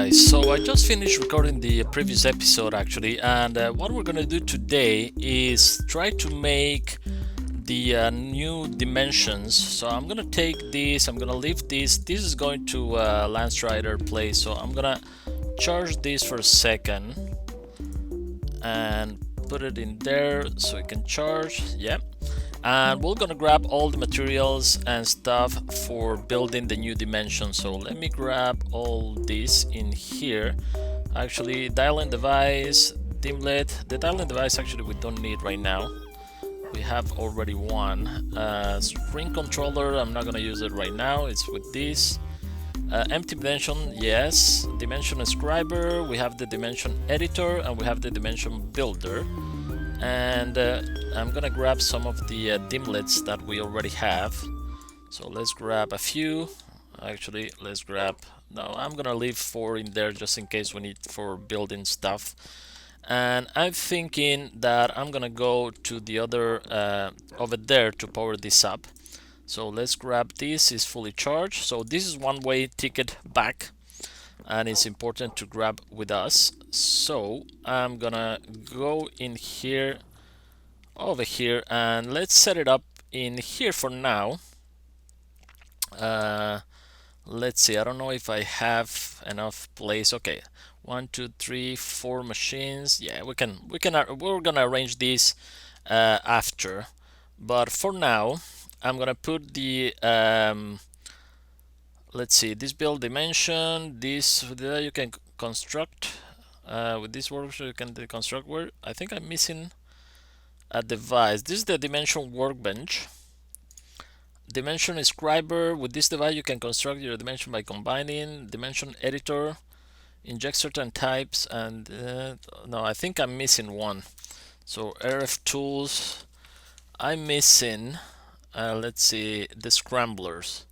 guys, so I just finished recording the previous episode actually, and what we're gonna do today is try to make the new dimensions. So I'm gonna take this, I'm gonna leave this is going to Lance Rider place, so I'm gonna charge this for a second and put it in there so it can charge. Yep. And we're gonna grab all the materials and stuff for building the new dimension. So let me grab all this in here. Actually, dial-in device, dimlet. The dial-in device actually we don't need right now. We have already one. String controller, I'm not gonna use it right now. It's with this. Empty dimension, yes. Dimension scriber, we have the dimension editor, and we have the dimension builder. And I'm gonna grab some of the dimlets that we already have. So let's grab a few. Actually, let's grab, no, I'm gonna leave 4 in there just in case we need for building stuff. And I'm thinking that I'm gonna go to the other over there to power this up. So let's grab this, is fully charged. So this is one-way ticket back, and it's important to grab with us. So I'm gonna go in here, over here, and let's set it up in here for now. Let's see, I don't know if I have enough place. Okay, 1 2 3 4 machines. Yeah, we're gonna arrange this after, but for now I'm gonna put the let's see, this build dimension, this you can construct with this workbench. You can construct where I think I'm missing a device. This is the dimension workbench. Dimension scriber, with this device you can construct your dimension by combining. Dimension editor, inject certain types, and no, I think I'm missing one. So RF tools, I'm missing let's see, the scramblers.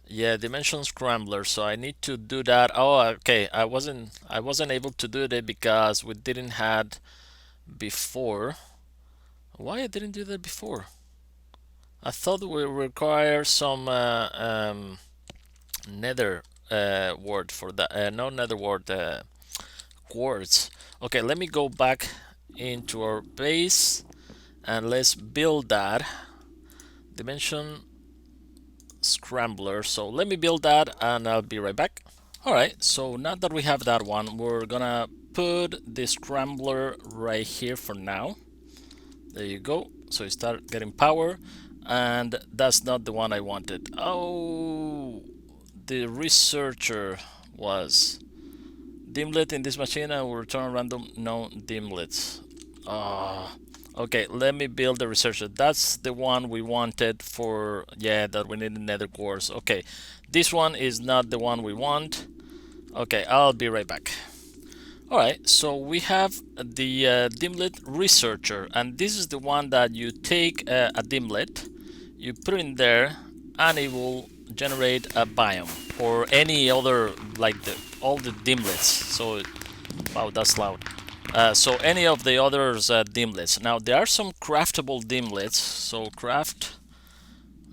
Yeah, dimension scrambler, so I need to do that. Oh, okay, I wasn't able to do that because we didn't had before. Why I didn't do that before? I thought we require some nether word for that. No nether word, quartz. Okay, let me go back into our base and let's build that dimension scrambler. So let me build that and I'll be right back. Alright, so now that we have that one, we're gonna put the scrambler right here for now. There you go. So you start getting power, and that's not the one I wanted. Oh, the researcher was dimlet in this machine and will return random known dimlets. Okay, let me build the researcher. That's the one we wanted for, yeah, that we need nether quartz. Okay, this one is not the one we want. Okay, I'll be right back. Alright, so we have the dimlet researcher, and this is the one that you take a dimlet, you put it in there, and it will generate a biome or any other, like all the dimlets. So, wow, that's loud. So any of the others dimlets. Now there are some craftable dimlets, so craft.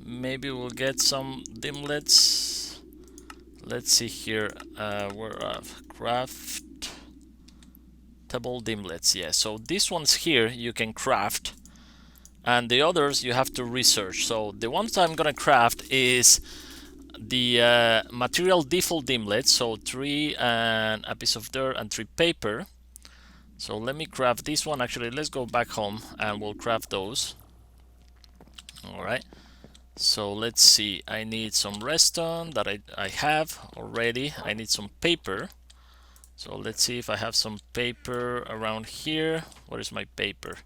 Maybe we'll get some dimlets. Let's see here. Where craft. Dimlets, yeah. So these ones here you can craft, and the others you have to research. So the ones I'm gonna craft is the material default dimlets, so 3 and a piece of dirt and 3 paper. So let me craft this one. Actually, let's go back home and we'll craft those. Alright, so let's see, I need some redstone that I have already. I need some paper. So let's see if I have some paper around here. What is my paper?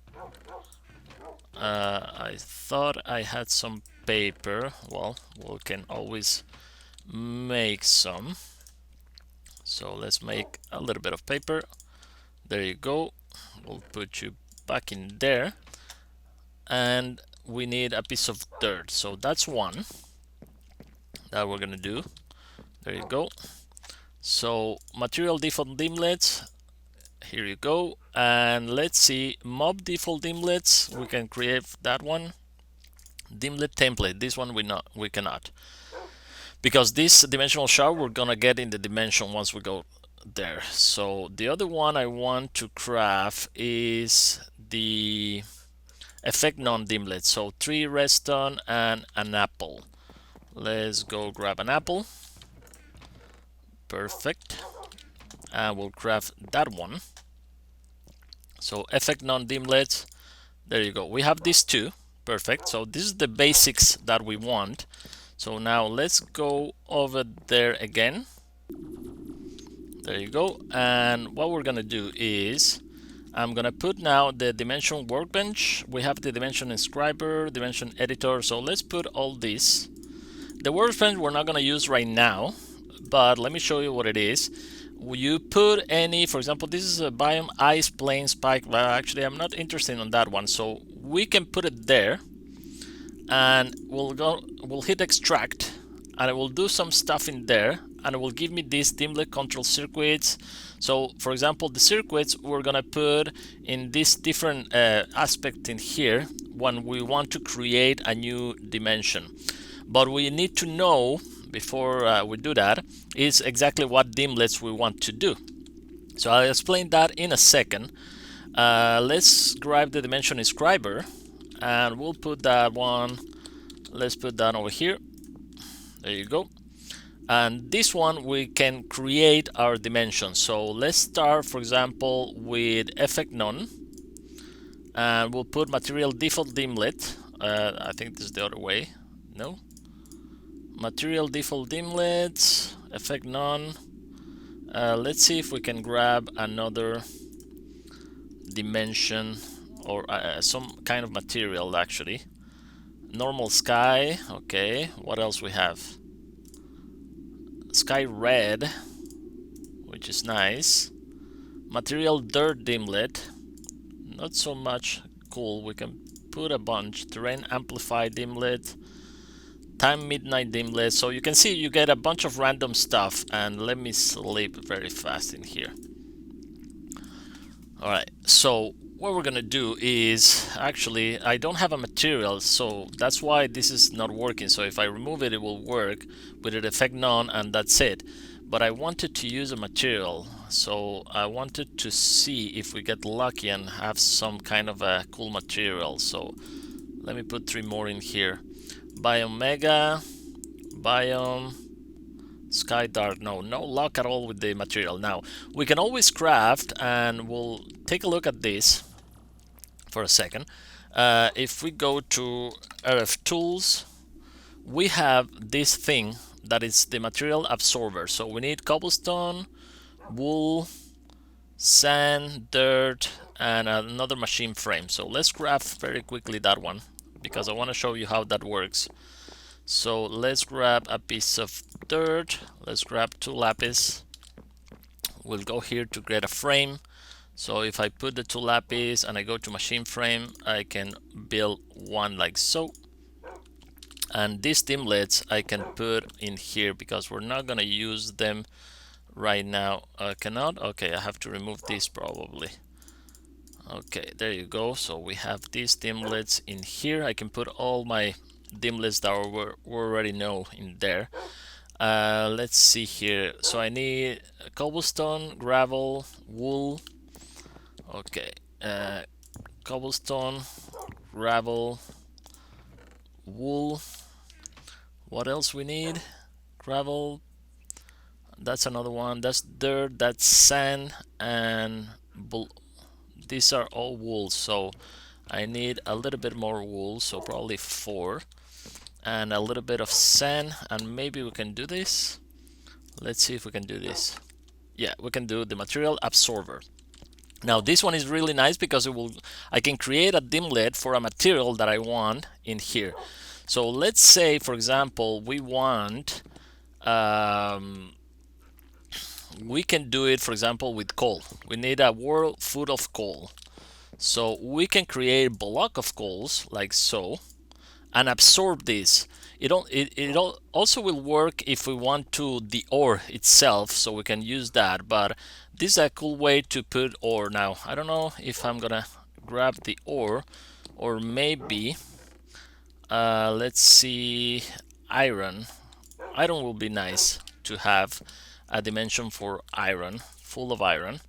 I thought I had some paper. Well, we can always make some. So let's make a little bit of paper. There you go. We'll put you back in there. And we need a piece of dirt. So that's one that we're gonna do. There you go. So material default dimlets, here you go. And let's see, mob default dimlets, we can create that one. Dimlet template, this one we cannot, because this dimensional shard we're gonna get in the dimension once we go there. So the other one I want to craft is the effect non-dimlet. So 3 redstone and an apple. Let's go grab an apple. Perfect. And we'll craft that one. So effect non-dimlet. There you go. We have these two. Perfect. So this is the basics that we want. So now let's go over there again. There you go. And what we're gonna do is I'm gonna put now the dimension workbench. We have the dimension inscriber, dimension editor. So let's put all this. The workbench we're not gonna use right now, but let me show you what it is. You put any, for example, this is a biome ice plane spike. Well, actually, I'm not interested in that one. So we can put it there, and we'll hit extract, and it will do some stuff in there, and it will give me these dimlet control circuits. So for example, the circuits we're gonna put in this different aspect in here when we want to create a new dimension. But we need to know before we do that is exactly what dimlets we want to do. So I'll explain that in a second. Let's grab the dimension inscriber, and we'll put that one. Let's put that over here. There you go. And this one we can create our dimension. So let's start, for example, with effect none, and we'll put material default dimlet. I think this is the other way. No. Material default dimlet, effect none. Let's see if we can grab another dimension or some kind of material actually. Normal sky, okay. What else we have? Sky red, which is nice. Material dirt dimlet, not so much cool. We can put a bunch. Terrain amplify dimlet, time midnight dimlet. So you can see you get a bunch of random stuff. And let me sleep very fast in here. All right, so what we're gonna do is, actually I don't have a material, so that's why this is not working. So if I remove it, it will work with an effect none, and that's it. But I wanted to use a material, so I wanted to see if we get lucky and have some kind of a cool material. So let me put 3 more in here. Biomega, biome, sky dark. No luck at all with the material. Now we can always craft, and we'll take a look at this for a second. If we go to RF tools, we have this thing that is the material absorber. So we need cobblestone, wool, sand, dirt, and another machine frame. So let's craft very quickly that one, because I want to show you how that works. So let's grab a piece of dirt. Let's grab 2 lapis. We'll go here to create a frame. So if I put the 2 lapis and I go to machine frame, I can build one like so. And these dimlets I can put in here because we're not gonna use them right now. Cannot? Okay, I have to remove this probably. Okay, there you go. So we have these dimlets in here. I can put all my dimlets that we already know in there. Let's see here. So I need cobblestone, gravel, wool. Okay, cobblestone, gravel, wool. What else we need? Gravel. That's another one. That's dirt. That's sand, and these are all wool. So I need a little bit more wool. So probably 4. And a little bit of sand, and maybe we can do this. Let's see if we can do this. Yeah, we can do the material absorber. Now this one is really nice because I can create a dimlet for a material that I want in here. So let's say, for example, we want we can do it, for example, with coal. We need a world foot of coal. So we can create a block of coals like so, and absorb this. It also will work if we want to the ore itself, so we can use that. But this is a cool way to put ore. Now I don't know if I'm gonna grab the ore, or maybe let's see, iron will be nice to have. a dimension for iron, full of iron.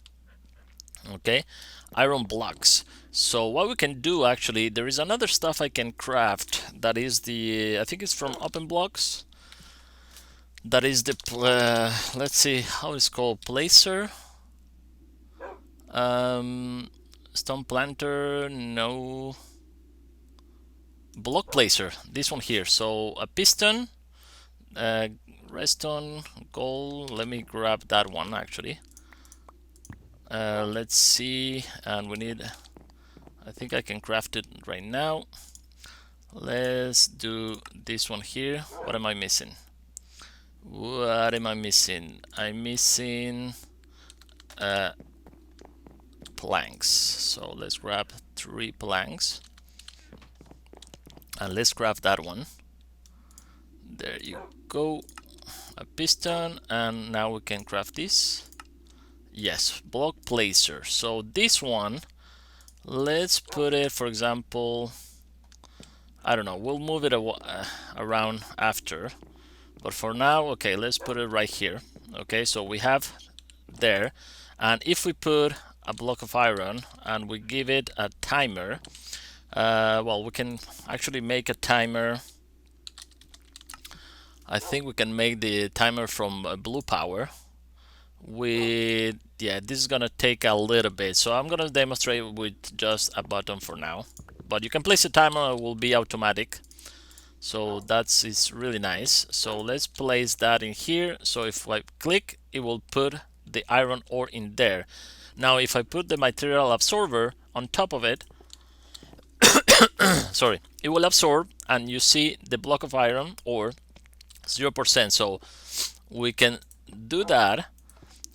Okay, iron blocks. So what we can do, actually, there is another stuff I can craft. That is the, I think it's from Open Blocks. That is the let's see how it's called, placer. Stone planter, no. Block placer, this one here. So a piston, redstone, gold. Let me grab that one actually. Let's see, and we need, I think I can craft it right now. Let's do this one here. What am I missing? What am I missing? I'm missing planks. So let's grab 3 planks and let's craft that one. There you go. A piston, and now we can craft this. Yes, block placer. So this one, let's put it, for example, I don't know, we'll move it around after, but for now, okay, let's put it right here. Okay, so we have there, and if we put a block of iron and we give it a timer, well, we can actually make a timer. I think we can make the timer from blue power with, yeah, this is gonna take a little bit, so I'm gonna demonstrate with just a button for now, but you can place a timer, it will be automatic, so that's, it's really nice. So let's place that in here. So if I click, it will put the iron ore in there. Now if I put the material absorber on top of it, sorry, it will absorb, and you see the block of iron ore 0%. So we can do that,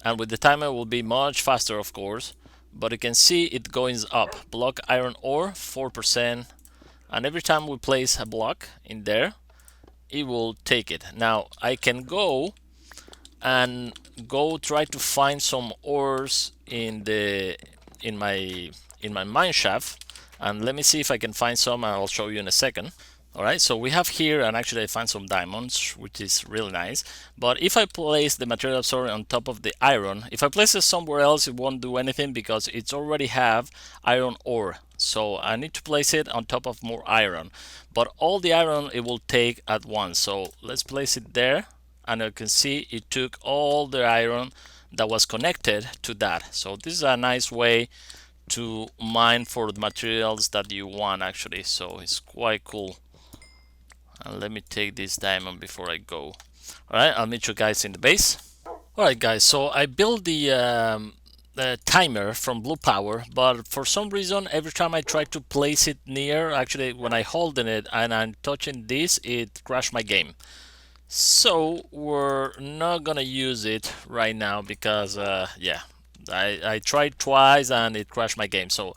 and with the timer it will be much faster, of course, but you can see it going up. Block iron ore 4%, and every time we place a block in there, it will take it. Now I can go and try to find some ores in my mine shaft, and let me see if I can find some, and I'll show you in a second. Alright, so we have here, and actually I found some diamonds, which is really nice. But if I place the material absorber on top of the iron, if I place it somewhere else, it won't do anything because it's already have iron ore. So I need to place it on top of more iron. But all the iron it will take at once. So let's place it there, and you can see it took all the iron that was connected to that. So this is a nice way to mine for the materials that you want, actually. So it's quite cool. And let me take this diamond before I go. Alright, I'll meet you guys in the base. Alright guys, so I built the timer from blue power, but for some reason every time I try to place it near, actually when I hold in it and I'm touching this, it crashed my game. So we're not gonna use it right now because yeah, I tried twice and it crashed my game. So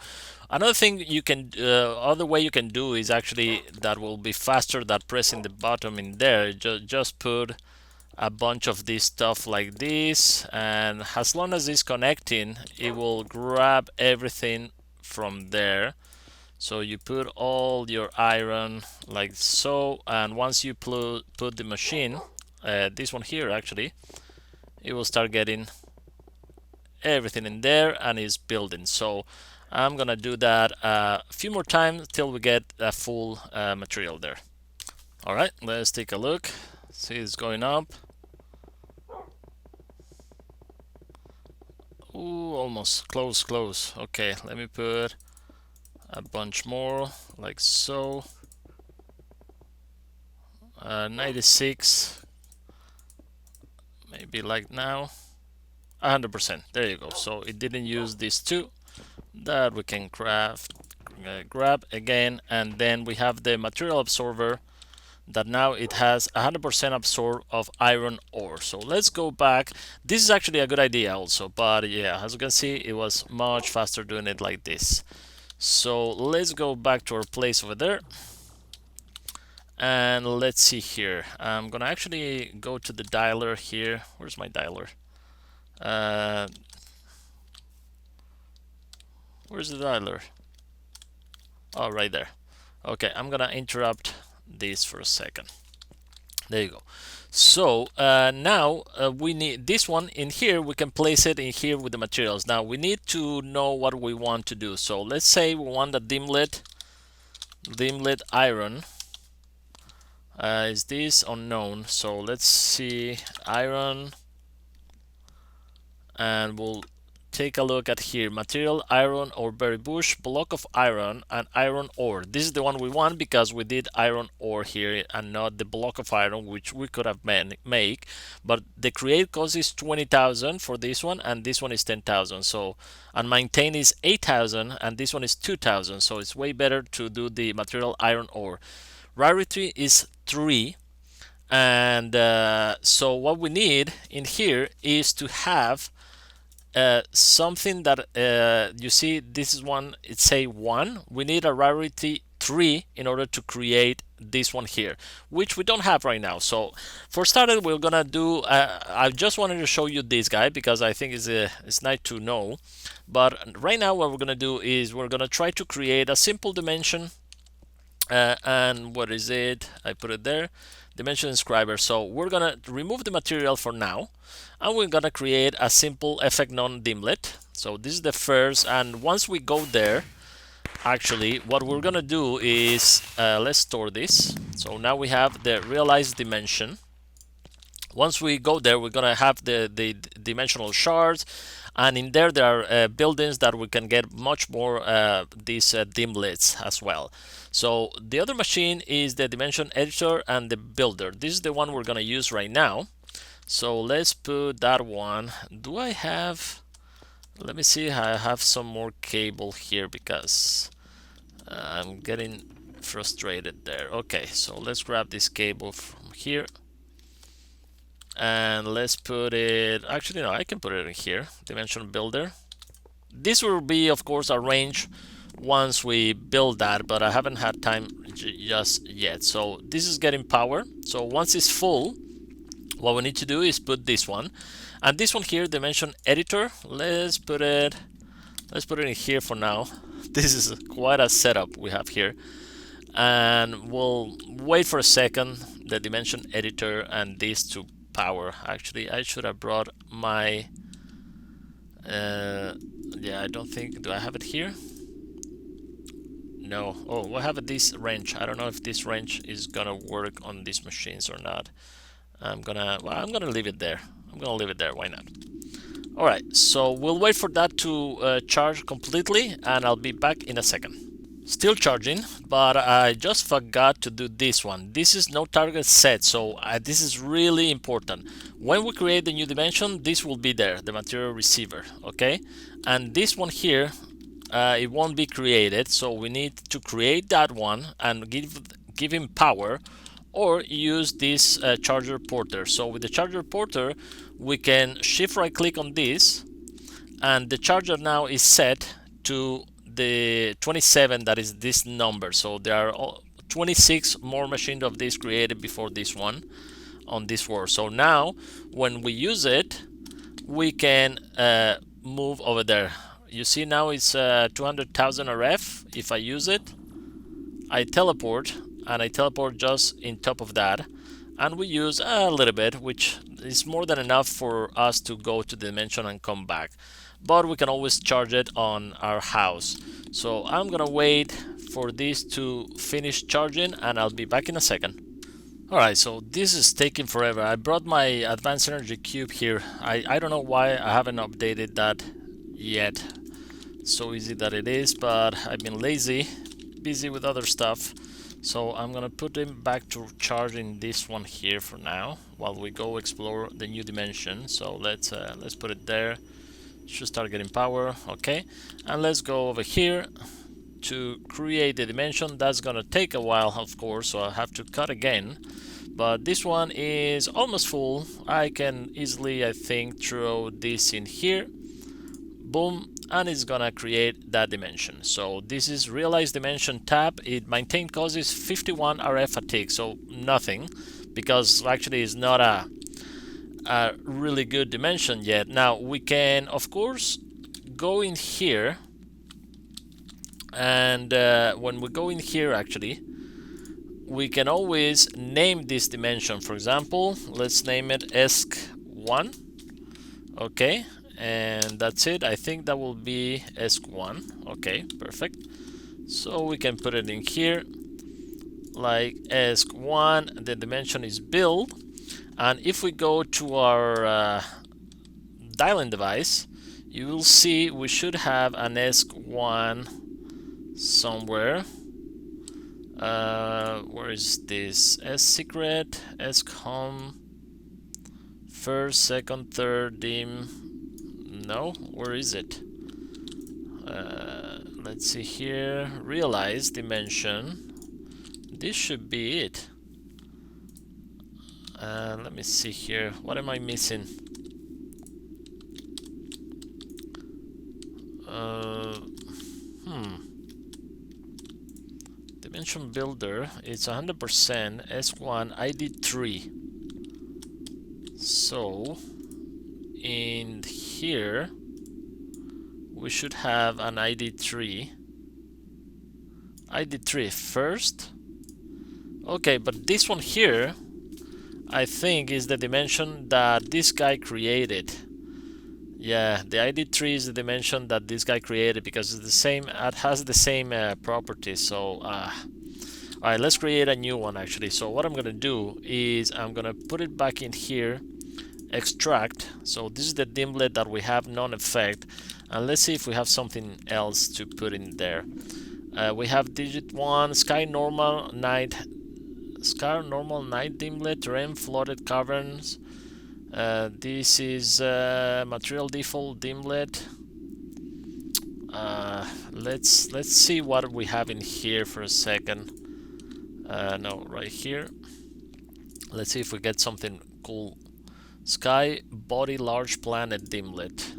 another thing you can, other way you can do is actually that will be faster than pressing the button in there. Just put a bunch of this stuff like this, and as long as it's connecting, it will grab everything from there. So you put all your iron like so, and once you put the machine, this one here actually, it will start getting everything in there and is building. So I'm gonna do that a few more times till we get a full material there. Alright, let's take a look. See, it's going up. Ooh, almost close. Okay, let me put a bunch more like so. 96, maybe like now. 100%, there you go. So it didn't use these two that we can grab again, and then we have the material absorber that now it has 100% absorb of iron ore. So let's go back. This is actually a good idea also, but yeah, as you can see, it was much faster doing it like this. So let's go back to our place over there, and let's see here. I'm gonna actually go to the dialer here. Where's my dialer? Where's the dialer? Oh, right there. Okay, I'm gonna interrupt this for a second. There you go. So now we need this one in here. We can place it in here with the materials. Now we need to know what we want to do. So let's say we want a dimlet iron. Is this unknown? So let's see, iron, and we'll take a look at here. Material, iron or berry bush, block of iron, and iron ore. This is the one we want because we did iron ore here and not the block of iron, which we could have make. But the create cost is 20,000 for this one, and this one is 10,000. So, and maintain is 8,000, and this one is 2,000. So it's way better to do the material iron ore. Rarity is 3. And so what we need in here is to have something that you see, this is one, it's say 1. We need a rarity 3 in order to create this one here, which we don't have right now. So for started, we're gonna do I just wanted to show you this guy because I think it's nice to know. But right now what we're gonna do is we're gonna try to create a simple dimension, and what is it, I put it there, dimension inscriber. So we're gonna remove the material for now, and we're gonna create a simple effect non-dimlet. So this is the first, and once we go there, actually what we're gonna do is let's store this. So now we have the realized dimension. Once we go there, we're gonna have the dimensional shards, and in there are buildings that we can get much more these dimlets as well. So the other machine is the dimension editor and the builder. This is the one we're gonna use right now. So let's put that one. Do I have, let me see, I have some more cable here because I'm getting frustrated there. Okay, so let's grab this cable from here. And let's put it, actually no, I can put it in here, dimension builder. This will be of course arranged once we build that, but I haven't had time just yet. So this is getting power. So once it's full, what we need to do is put this one, and this one here, dimension editor, let's put it in here for now. This is quite a setup we have here, and we'll wait for a second the dimension editor and this to power. Actually, I should have brought my yeah, I don't think, do I have it here? No. Oh, I have this wrench. I don't know if this wrench is gonna work on these machines or not. I'm gonna leave it there. Why not? All right, so we'll wait for that to charge completely, and I'll be back in a second. Still charging, but I just forgot to do this one. This is no target set, so this is really important. When we create the new dimension, this will be there, the material receiver, okay? And this one here, it won't be created, so we need to create that one and give him power, or use this charger porter. So with the charger porter, we can shift right click on this, and the charger now is set to the 27, that is this number. So there are 26 more machines of this created before this one on this world. So now when we use it, we can move over there. You see now it's 200,000 RF. If I use it, I teleport, and I teleport just in top of that, and we use a little bit, which is more than enough for us to go to the dimension and come back. But we can always charge it on our house. So I'm gonna wait for this to finish charging, and I'll be back in a second. Alright, so this is taking forever. I brought my advanced energy cube here. I don't know why I haven't updated that yet. So easy that it is, but I've been lazy, busy with other stuff. So I'm gonna put him back to charging this one here for now while we go explore the new dimension. So let's put it there. Should start getting power. Okay, and let's go over here to create the dimension. That's gonna take a while, of course, so I have to cut again, but this one is almost full. I can easily, I think, throw this in here, boom, and it's gonna create that dimension. So this is realize dimension tab. It maintain causes 51 RF fatigue, so nothing, because actually it's not a really good dimension yet. Now we can of course go in here, and when we go in here, actually we can always name this dimension. For example, let's name it ESC1. Okay, and that's it. I think that will be ESC1. Okay, perfect. So we can put it in here like ESC1. The dimension is build, and if we go to our dialing device, you will see we should have an ESC1 somewhere. Where is this? secret, home, first, second, third, dim. No, where is it? Let's see here. Realize dimension. This should be it. Let me see here. What am I missing? Dimension builder. It's 100% S1 ID3. So in here we should have an ID3. ID3 first. Okay, but this one here I think is the dimension that this guy created. Yeah, the ID3 is the dimension that this guy created because it's the same. It has the same properties. So, all right, let's create a new one actually. So what I'm gonna do is I'm gonna put it back in here, extract. So this is the dimlet that we have non-effect, and let's see if we have something else to put in there. We have digit 1, sky normal night dimlet, terrain flooded caverns. This is material default dimlet. Let's see what we have in here for a second. No, right here. Let's see if we get something cool. Sky body large planet dimlet.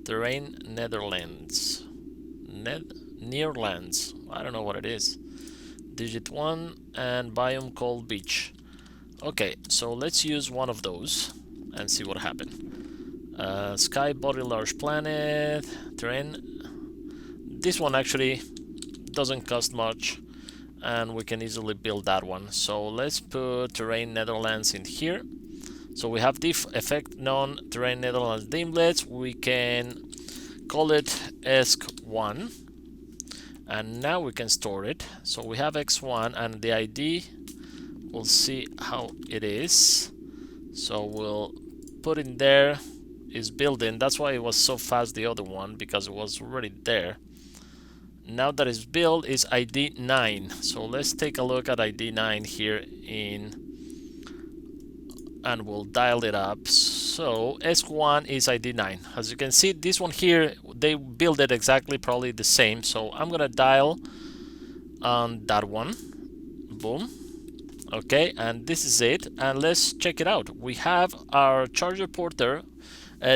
Terrain Netherlands. Nearlands. I don't know what it is. Digit 1 and biome cold beach. Okay, so let's use one of those and see what happens. Sky body large planet terrain. This one actually doesn't cost much, and we can easily build that one. So let's put terrain Netherlands in here. So we have diff effect non terrain Netherlands dimlets. We can call it ESC1, and now we can store it. So we have X1 and the ID. We'll see how it is. So we'll put in there is building. That's why it was so fast the other one, because it was already there. Now that it's built is ID 9. So let's take a look at ID 9 here and we'll dial it up. So ESC1 is ID 9. As you can see, this one here, they build it exactly probably the same. So I'm gonna dial on that one. Boom. Okay, and this is it, and let's check it out. We have our charger porter.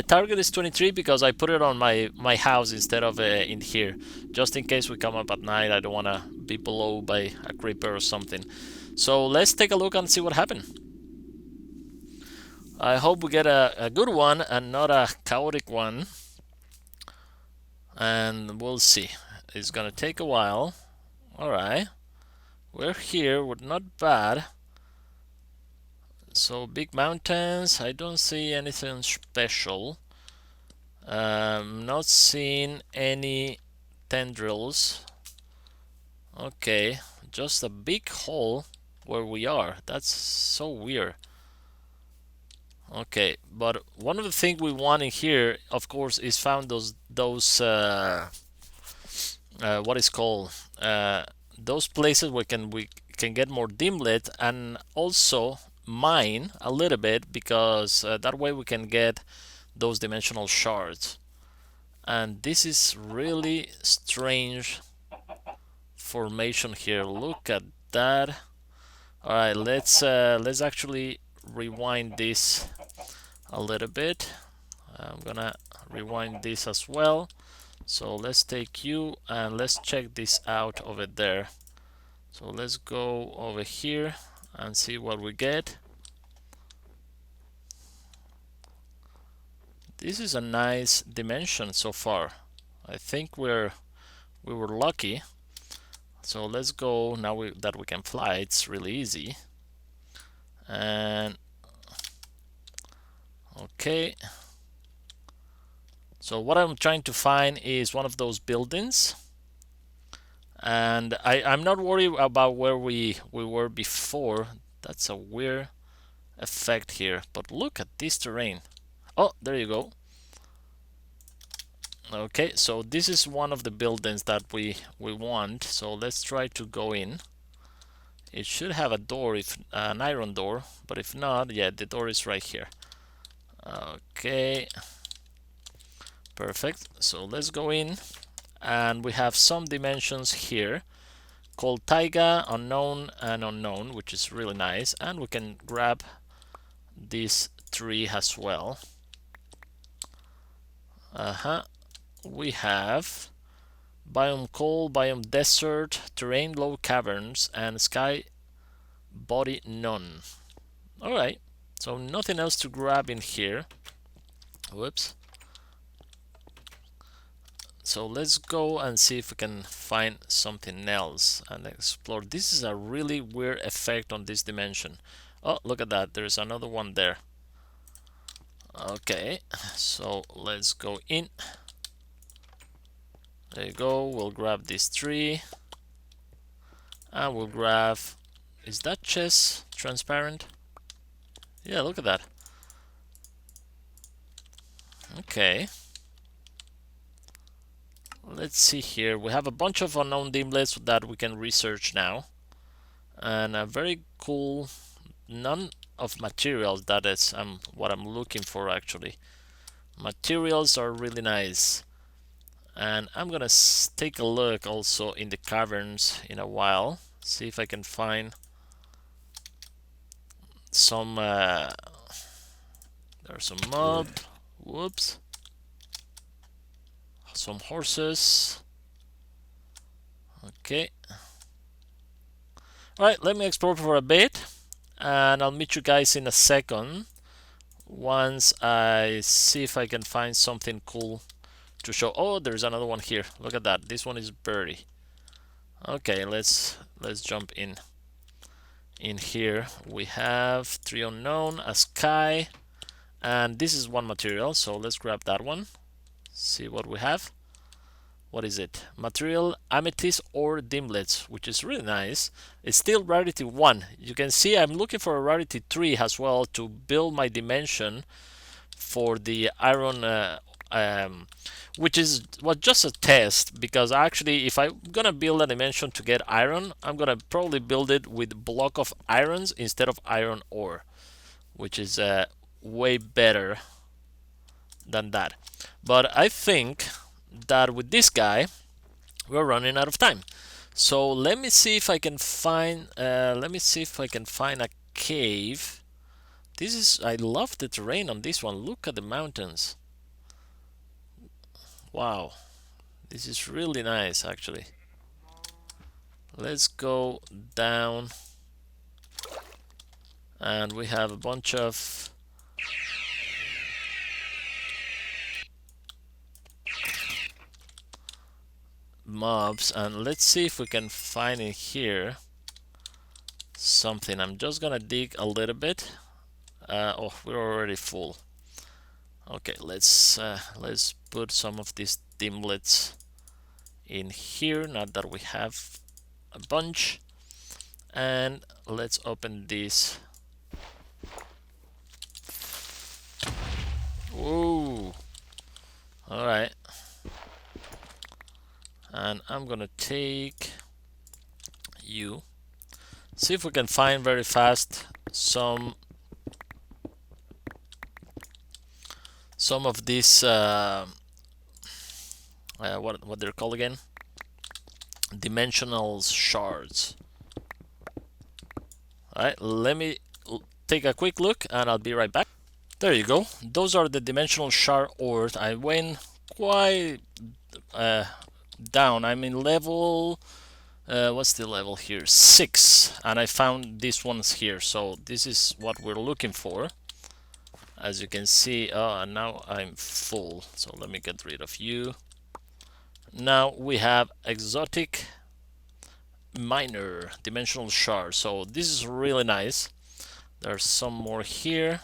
Target is 23 because I put it on my house instead of in here, just in case we come up at night. I don't want to be below by a creeper or something. So let's take a look and see what happened. I hope we get a good one and not a chaotic one, and we'll see. It's gonna take a while. All right. We're here, we're not bad. So big mountains, I don't see anything special. Not seeing any tendrils. Okay, just a big hole where we are. That's so weird. Okay, but one of the things we want in here, of course, is found those what is called those places where we can get more dimlet, and also mine a little bit, because that way we can get those dimensional shards. And this is really strange formation here. Look at that. All right, let's actually rewind this a little bit. I'm gonna rewind this as well. So let's take you and let's check this out over there. So let's go over here and see what we get. This is a nice dimension so far. I think we were lucky. So let's go now that we can fly. It's really easy. And okay, so what I'm trying to find is one of those buildings, and I'm not worried about where we were before. That's a weird effect here, but look at this terrain. Oh, there you go. Okay, so this is one of the buildings that we want, so let's try to go in. It should have a door, if an iron door, but if not, yeah, the door is right here. Okay, perfect. So let's go in, and we have some dimensions here called taiga, unknown, and unknown, which is really nice. And we can grab this tree as well. We have biome cold, biome desert, terrain low caverns, and sky body none. Alright, so nothing else to grab in here. Whoops. So let's go and see if we can find something else and explore. This is a really weird effect on this dimension. Oh, look at that, there's another one there. Okay, so let's go in. There you go, we'll grab this tree. And we'll grab... Is that chest transparent? Yeah, look at that. Okay. Let's see here. We have a bunch of unknown dimlets that we can research now. And a very cool... None of materials, that is what I'm looking for actually. Materials are really nice. And I'm gonna take a look also in the caverns in a while. See if I can find some... There's some mob. Whoops. Some horses. Okay. Alright, let me explore for a bit. And I'll meet you guys in a second. Once I see if I can find something cool to show. Oh, there's another one here. Look at that. This one is birdie. Okay, let's jump in. In here we have 3 unknown, a sky, and this is one material, so let's grab that one. See what we have. What is it? Material amethyst or dimlets, which is really nice. It's still rarity 1. You can see I'm looking for a rarity 3 as well to build my dimension for the iron, which was just a test, because actually if I'm gonna build a dimension to get iron, I'm gonna probably build it with block of irons instead of iron ore, which is way better than that. But I think that with this guy we're running out of time, so let me see if I can find a cave. I love the terrain on this one. Look at the mountains. Wow, this is really nice actually. Let's go down, and we have a bunch of mobs, and let's see if we can find in here something. I'm just gonna dig a little bit. Oh, we're already full. Okay, let's put some of these dimlets in here, now that we have a bunch, and let's open this. Whoa! Alright, and I'm gonna take you. See if we can find very fast some of these what they're called again, dimensional shards. Alright, let me take a quick look and I'll be right back. There you go, those are the dimensional shard ores. I went quite down. I'm in level what's the level here, 6, and I found these ones here, so this is what we're looking for. As you can see, and now I'm full, so let me get rid of you. Now we have exotic miner dimensional shard. So this is really nice. There's some more here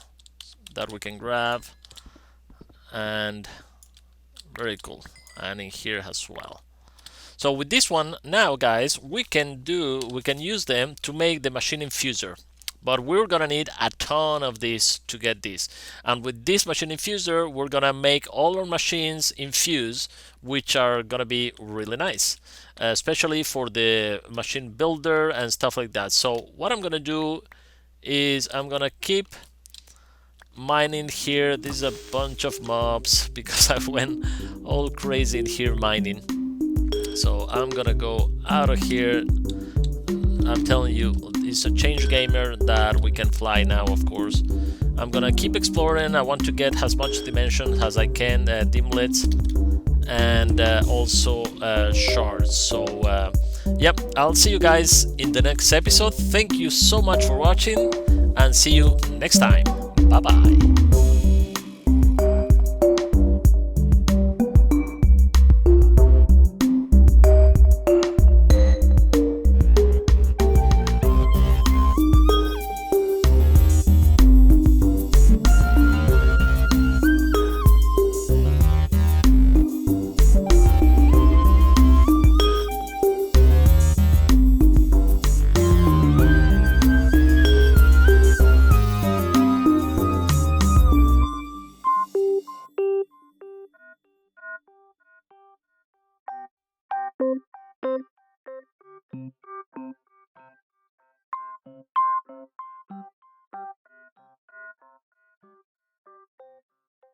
that we can grab, and very cool, and in here as well. So with this one now, guys, we can use them to make the machine infuser. But we're gonna need a ton of this to get this. And with this machine infuser, we're gonna make all our machines infuse, which are gonna be really nice, especially for the machine builder and stuff like that. So what I'm gonna do is I'm gonna keep mining here. This is a bunch of mobs because I went all crazy in here mining. So I'm gonna go out of here. I'm telling you, it's a change gamer that we can fly now, of course. I'm gonna keep exploring. I want to get as much dimension as I can, dimlets, and also shards. So yep, I'll see you guys in the next episode. Thank you so much for watching, and see you next time. Bye bye.